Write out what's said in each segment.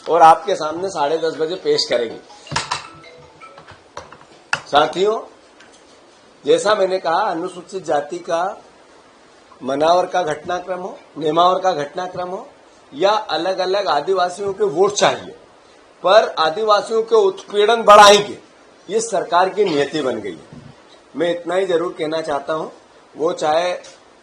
और आपके सामने 10:30 बजे पेश करेंगे। साथियों, जैसा मैंने कहा, अनुसूचित जाति का मनावर का घटनाक्रम हो, नेमावर का घटनाक्रम हो या अलग अलग आदिवासियों के वोट चाहिए, पर आदिवासियों के उत्पीड़न बढ़ाएंगे, ये सरकार की नीति बन गई है। मैं इतना ही जरूर कहना चाहता हूं, वो चाहे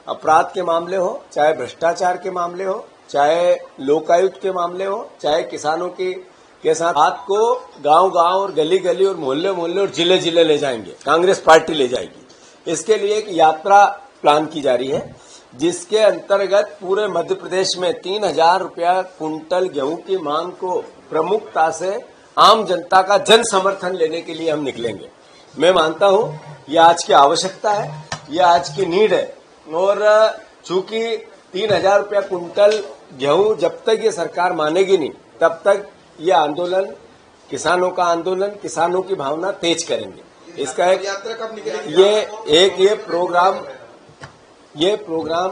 अपराध के मामले हो, चाहे भ्रष्टाचार के मामले हो, चाहे लोकायुक्त के मामले हो, चाहे किसानों के साथ हाथ को गांव गांव और गली गली और मोहल्ले मोहल्ले और जिले जिले ले जाएंगे, कांग्रेस पार्टी ले जाएगी। इसके लिए एक यात्रा प्लान की जा रही है, जिसके अंतर्गत पूरे मध्य प्रदेश में 3,000 रुपया कुंटल गेहूं की मांग को प्रमुखता से आम जनता का जन समर्थन लेने के लिए हम निकलेंगे। मैं मानता हूं ये आज की आवश्यकता है, ये आज की नीड है, और चूंकि 3,000 रुपया कुंटल गेहूं जब तक ये सरकार मानेगी नहीं, तब तक ये आंदोलन, किसानों का आंदोलन, किसानों की भावना तेज करेंगे। इसका एक यात्रा कब निकलेगी? ये प्रोग्राम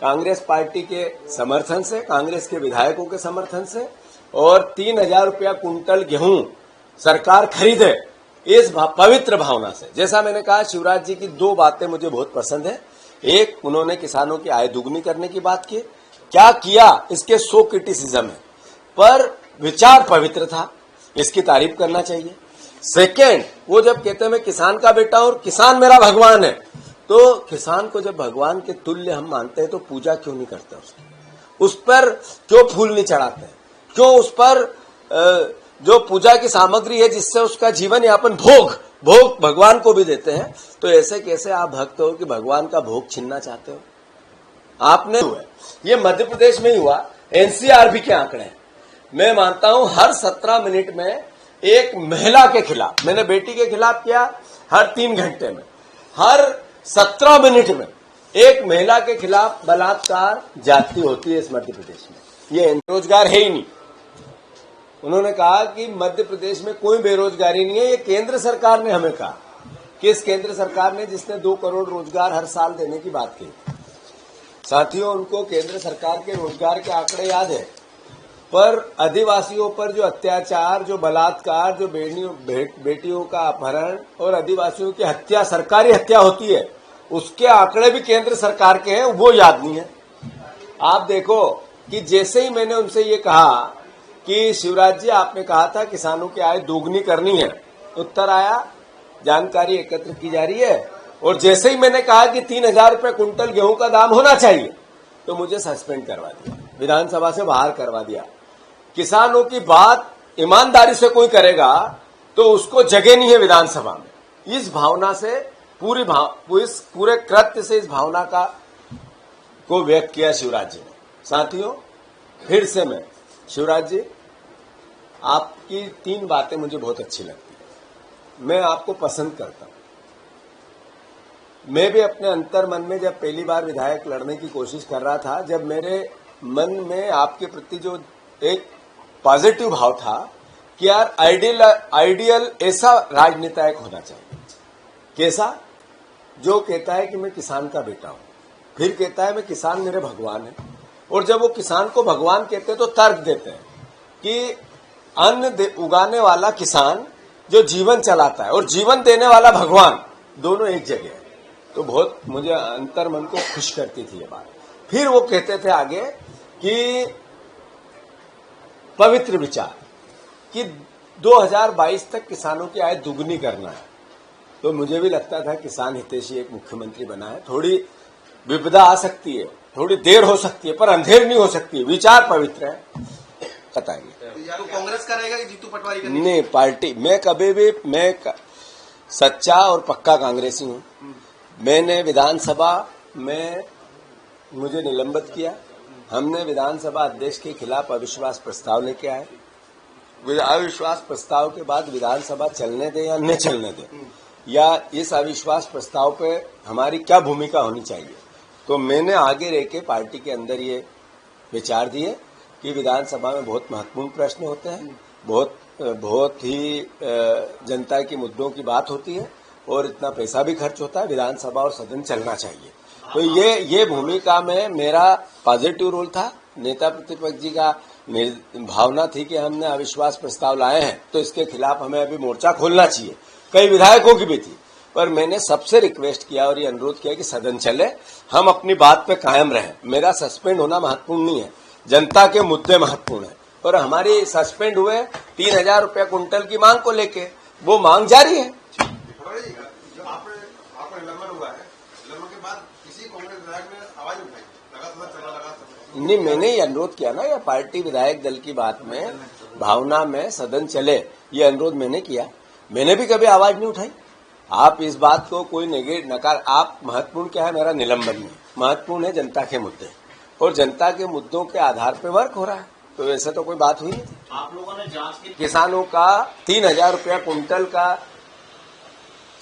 कांग्रेस पार्टी के समर्थन से, कांग्रेस के विधायकों के समर्थन से, और 3,000 रुपया कुंटल गेहूं सरकार खरीदे, इस पवित्र भावना से। जैसा मैंने कहा, शिवराज जी की 2 बातें मुझे बहुत पसंद है। एक, उन्होंने किसानों की आय दुगनी करने की बात की, क्या किया इसके 100 क्रिटिसिज्म है, पर विचार पवित्र था, इसकी तारीफ करना चाहिए। सेकेंड, वो जब कहते हैं मैं किसान का बेटा और किसान मेरा भगवान है, तो किसान को जब भगवान के तुल्य हम मानते हैं तो पूजा क्यों नहीं करते उसकी, उस पर क्यों फूल नहीं चढ़ाते, क्यों उस पर जो पूजा की सामग्री है जिससे उसका जीवन यापन भोग भगवान को भी देते हैं, तो ऐसे कैसे आप भक्त हो कि भगवान का भोग छीनना चाहते हो? आपने ये मध्य प्रदेश में ही हुआ, एनसीआरबी के आंकड़े हैं। मैं मानता हूं हर 17 मिनट में एक महिला के खिलाफ, मैंने बेटी के खिलाफ किया, हर 3 घंटे में, हर 17 मिनट में एक महिला के खिलाफ बलात्कार जाती होती है इस मध्य प्रदेश में। ये रोजगार है ही नहीं। उन्होंने कहा कि मध्य प्रदेश में कोई बेरोजगारी नहीं है। ये केंद्र सरकार ने हमें कहा, किस केंद्र सरकार ने, जिसने 2 करोड़ रोजगार हर साल देने की बात की। साथियों, उनको केंद्र सरकार के रोजगार के आंकड़े याद है, पर आदिवासियों पर जो अत्याचार, जो बलात्कार, जो बेटियों का अपहरण और आदिवासियों की हत्या, सरकारी हत्या होती है, उसके आंकड़े भी केंद्र सरकार के हैं, वो याद नहीं है। आप देखो कि जैसे ही मैंने उनसे ये कहा कि शिवराज जी, आपने कहा था किसानों की आय दोगुनी करनी है, उत्तर आया जानकारी एकत्र की जा रही है, और जैसे ही मैंने कहा कि 3,000 रुपये कुंटल गेहूं का दाम होना चाहिए, तो मुझे सस्पेंड करवा दिया, विधानसभा से बाहर करवा दिया। किसानों की बात ईमानदारी से कोई करेगा तो उसको जगह नहीं है विधानसभा में। इस भावना से पूरे कृत्य से इस भावना को व्यक्त किया शिवराज जी ने। साथियों, फिर से मैं, शिवराज जी, आपकी 3 बातें मुझे बहुत अच्छी लगती है, मैं आपको पसंद करता हूं। मैं भी अपने अंतर मन में जब पहली बार विधायक लड़ने की कोशिश कर रहा था, जब मेरे मन में आपके प्रति जो एक पॉजिटिव भाव था कि यार आइडियल ऐसा राजनेता होना चाहिए, कैसा, जो कहता है कि मैं किसान का बेटा हूं, फिर कहता है मैं किसान मेरे भगवान है, और जब वो किसान को भगवान कहते हैं तो तर्क देते हैं कि अन्न उगाने वाला किसान जो जीवन चलाता है और जीवन देने वाला भगवान, दोनों एक जगह है। तो बहुत मुझे अंतर मन को खुश करती थी ये बात। फिर वो कहते थे आगे कि पवित्र विचार कि 2022 तक किसानों की आय दुगनी करना है। तो मुझे भी लगता था किसान हितैषी एक मुख्यमंत्री बना है, थोड़ी विपदा आ सकती है, थोड़ी देर हो सकती है, पर अंधेर नहीं हो सकती, विचार पवित्र है। बताइए, तो कांग्रेस का रहेगा कि जीतू पटवारी का? नहीं, पार्टी, मैं कभी भी, मैं सच्चा और पक्का कांग्रेसी हूं। मैंने विधानसभा में मुझे निलंबित किया, हमने विधानसभा अध्यक्ष के खिलाफ अविश्वास प्रस्ताव लेके आए। अविश्वास प्रस्ताव के बाद विधानसभा चलने दें या न चलने दें, या इस अविश्वास प्रस्ताव पे हमारी क्या भूमिका होनी चाहिए, तो मैंने आगे रह के पार्टी के अंदर ये विचार दिए कि विधानसभा में बहुत महत्वपूर्ण प्रश्न होते हैं, बहुत ही जनता के मुद्दों की बात होती है, और इतना पैसा भी खर्च होता है, विधानसभा और सदन चलना चाहिए। तो ये भूमिका में मेरा पॉजिटिव रोल था। नेता प्रतिपक्ष जी का भावना थी कि हमने अविश्वास प्रस्ताव लाए हैं तो इसके खिलाफ हमें अभी मोर्चा खोलना चाहिए। कई विधायकों की भी थी, पर मैंने सबसे रिक्वेस्ट किया और ये अनुरोध किया कि सदन चले, हम अपनी बात पे कायम रहें। मेरा सस्पेंड होना महत्वपूर्ण नहीं है, जनता के मुद्दे महत्वपूर्ण है। और हमारी सस्पेंड हुए 3,000 रुपया कुंटल की मांग को लेके, वो मांग जारी है। जो आपका निलंबन हुआ है, निलंबन के बाद किसी कांग्रेस विधायक ने आवाज उठाई, नहीं, मैंने ये अनुरोध किया ना, या पार्टी विधायक दल की बात में भावना में सदन चले, ये अनुरोध मैंने किया। मैंने भी कभी आवाज नहीं उठाई। आप इस बात को कोई नकार, आप महत्वपूर्ण क्या है, मेरा निलंबन नहीं महत्वपूर्ण है, जनता के मुद्दे, और जनता के मुद्दों के आधार पर वर्क हो रहा है। तो वैसे तो कोई बात हुई नहीं थी। आप लोगों ने जांच की, किसानों का 3,000 रुपया कुंटल का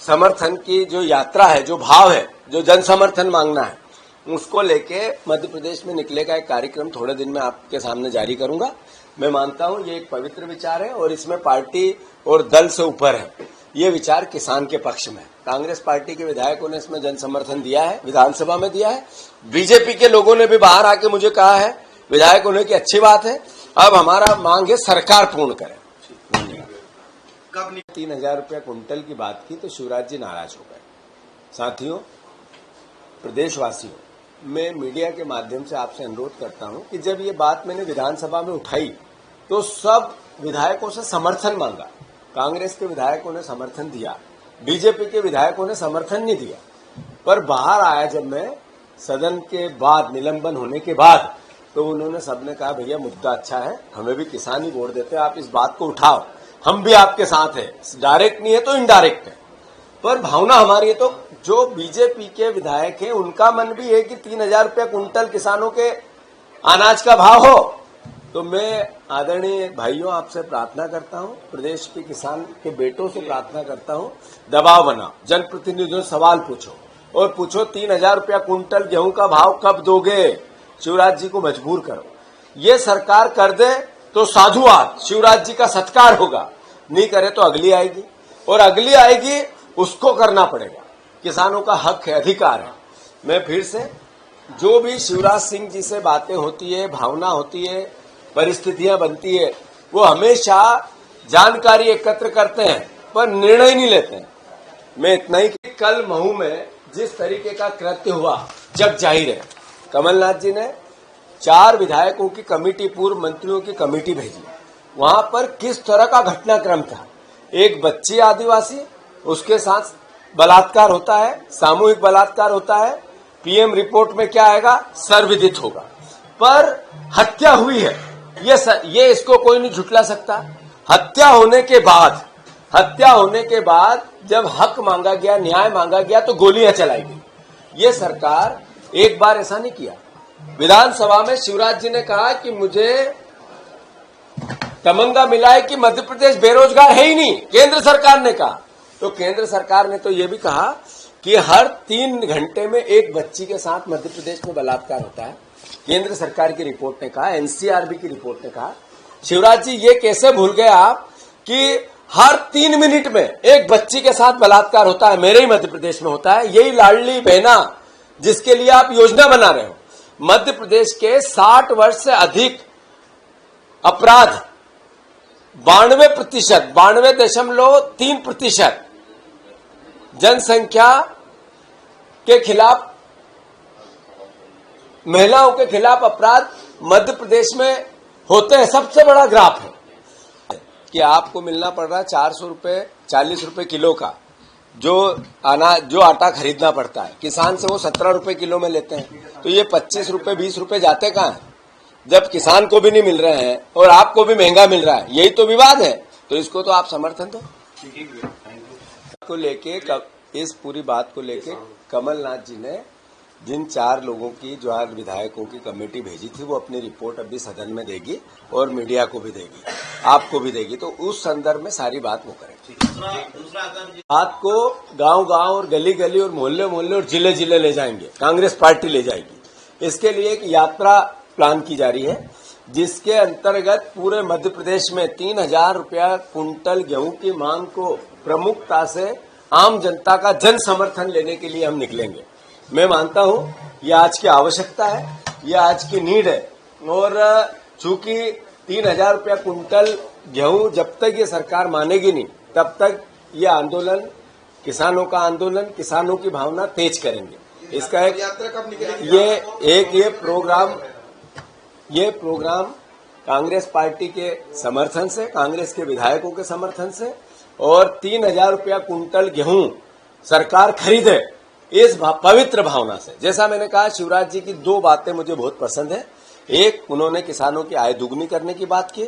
समर्थन की जो यात्रा है, जो भाव है, जो जन समर्थन मांगना है, उसको लेके मध्य प्रदेश में निकलेगा एक कार्यक्रम, थोड़े दिन में आपके सामने जारी करूंगा। मैं मानता हूं ये एक पवित्र विचार है और इसमें पार्टी और दल से ऊपर है। ये विचार किसान के पक्ष में है। कांग्रेस पार्टी के विधायकों ने इसमें जन समर्थन दिया है, विधानसभा में दिया है। बीजेपी के लोगों ने भी बाहर आके मुझे कहा है, विधायकों ने, कि अच्छी बात है। अब हमारा मांग है सरकार पूर्ण करे। कब 3,000 रुपया कुंटल की बात की तो शिवराज जी नाराज हो गए। साथियों, प्रदेशवासियों, मैं मीडिया के माध्यम से आपसे अनुरोध करता हूं कि जब ये बात मैंने विधानसभा में उठाई तो सब विधायकों से समर्थन मांगा। कांग्रेस के विधायकों ने समर्थन दिया, बीजेपी के विधायकों ने समर्थन नहीं दिया। पर बाहर आया जब मैं सदन के बाद, निलंबन होने के बाद, तो उन्होंने सबने कहा भैया मुद्दा अच्छा है, हमें भी किसान ही वोट देते हैं, आप इस बात को उठाओ, हम भी आपके साथ हैं। डायरेक्ट नहीं है तो इनडायरेक्ट है, पर भावना हमारी है। तो जो बीजेपी के विधायक हैं उनका मन भी है कि 3,000 रुपया कुंटल किसानों के अनाज का भाव हो। तो मैं आदरणीय भाइयों आपसे प्रार्थना करता हूं, प्रदेश के किसान के बेटों से प्रार्थना करता हूं, दबाव बनाओ, जनप्रतिनिधियों से सवाल पूछो और पूछो 3,000 रुपया कुंटल गेहूं का भाव कब दोगे। शिवराज जी को मजबूर करो। ये सरकार कर दे तो साधुवाद, शिवराज जी का सत्कार होगा, नहीं करे तो अगली आएगी, और अगली आएगी उसको करना पड़ेगा। किसानों का हक है, अधिकार है। मैं फिर से, जो भी शिवराज सिंह जी से बातें होती है, भावना होती है, परिस्थितियां बनती है, वो हमेशा जानकारी एकत्र करते हैं पर निर्णय नहीं लेते हैं। मैं इतना ही कि कल महू में जिस तरीके का कृत्य हुआ, जग जाहिर है। कमलनाथ जी ने 4 विधायकों की कमेटी, पूर्व मंत्रियों की कमेटी भेजी। वहां पर किस तरह का घटनाक्रम था, एक बच्ची आदिवासी, उसके साथ बलात्कार होता है, सामूहिक बलात्कार होता है। पीएम रिपोर्ट में क्या आएगा, सर्वविदित होगा, पर हत्या हुई है, ये इसको कोई नहीं झुठला सकता। हत्या होने के बाद जब हक मांगा गया, न्याय मांगा गया, तो गोलियां चलाई गई। ये सरकार एक बार ऐसा नहीं किया। विधानसभा में शिवराज जी ने कहा कि मुझे तमंगा मिला है कि मध्य प्रदेश बेरोजगार है ही नहीं, केंद्र सरकार ने कहा। तो केंद्र सरकार ने तो ये भी कहा कि हर 3 घंटे में एक बच्ची के साथ मध्य प्रदेश में बलात्कार होता है। केंद्र सरकार की रिपोर्ट ने कहा, एनसीआरबी की रिपोर्ट ने कहा। शिवराज जी, ये कैसे भूल गए आप कि हर 3 मिनट में एक बच्ची के साथ बलात्कार होता है, मेरे ही मध्य प्रदेश में होता है। यही लाडली बहना जिसके लिए आप योजना बना रहे हो, मध्य प्रदेश के 60 वर्ष से अधिक अपराध 92%, 92.3% जनसंख्या के खिलाफ, महिलाओं के खिलाफ अपराध मध्य प्रदेश में होते हैं। सबसे बड़ा ग्राफ है कि आपको मिलना पड़ रहा है 400 रुपए, 40 रुपए किलो का जो आटा खरीदना पड़ता है। किसान से वो 17 रुपए किलो में लेते हैं। तो ये 25 रुपए, 20 रुपए जाते कहां हैं, जब किसान को भी नहीं मिल रहे हैं और आपको भी महंगा मिल रहा है। यही तो विवाद है। तो इसको तो आप समर्थन दो। को लेके, इस पूरी बात को लेके कमलनाथ जी ने जिन 4 लोगों की, जो विधायकों की कमेटी भेजी थी, वो अपनी रिपोर्ट अभी सदन में देगी और मीडिया को भी देगी, आपको भी देगी। तो उस संदर्भ में सारी बात वो करेगी। बात को गांव-गांव और गली-गली और मोहल्ले-मोहल्ले और जिले-जिले ले जाएंगे, कांग्रेस पार्टी ले जाएगी। इसके लिए एक यात्रा प्लान की जा रही है, जिसके अंतर्गत पूरे मध्य प्रदेश में 3,000 रुपया कुंटल गेहूं की मांग को प्रमुखता से आम जनता का जन समर्थन लेने के लिए हम निकलेंगे। मैं मानता हूं ये आज की आवश्यकता है, ये आज की नीड है। और चूंकि 3,000 रुपया कुंटल गेहूं जब तक ये सरकार मानेगी नहीं, तब तक ये आंदोलन, किसानों का आंदोलन, किसानों की भावना तेज करेंगे। इसका एक यात्रा कब निकलेगी? ये प्रोग्राम कांग्रेस पार्टी के समर्थन से, कांग्रेस के विधायकों के समर्थन से और 3,000 रुपया कुंटल गेहूं सरकार खरीदे, इस पवित्र भावना से। जैसा मैंने कहा, शिवराज जी की 2 बातें मुझे बहुत पसंद है। एक, उन्होंने किसानों की आय दुगनी करने की बात की।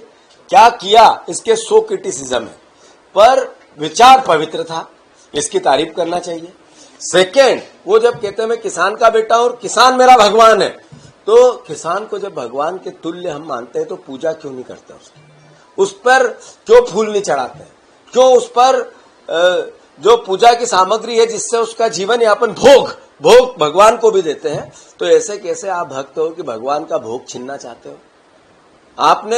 क्या किया इसके 100 क्रिटिसिज्म है, पर विचार पवित्र था, इसकी तारीफ करना चाहिए। सेकेंड, वो जब कहते हैं मैं किसान का बेटा और किसान मेरा भगवान है, तो किसान को जब भगवान के तुल्य हम मानते हैं तो पूजा क्यों नहीं करते उसकी? उस पर क्यों फूल नहीं चढ़ाते? क्यों उस पर जो पूजा की सामग्री है जिससे उसका जीवन यापन भोग भगवान को भी देते हैं, तो ऐसे कैसे आप भक्त हो कि भगवान का भोग छीनना चाहते हो? आपने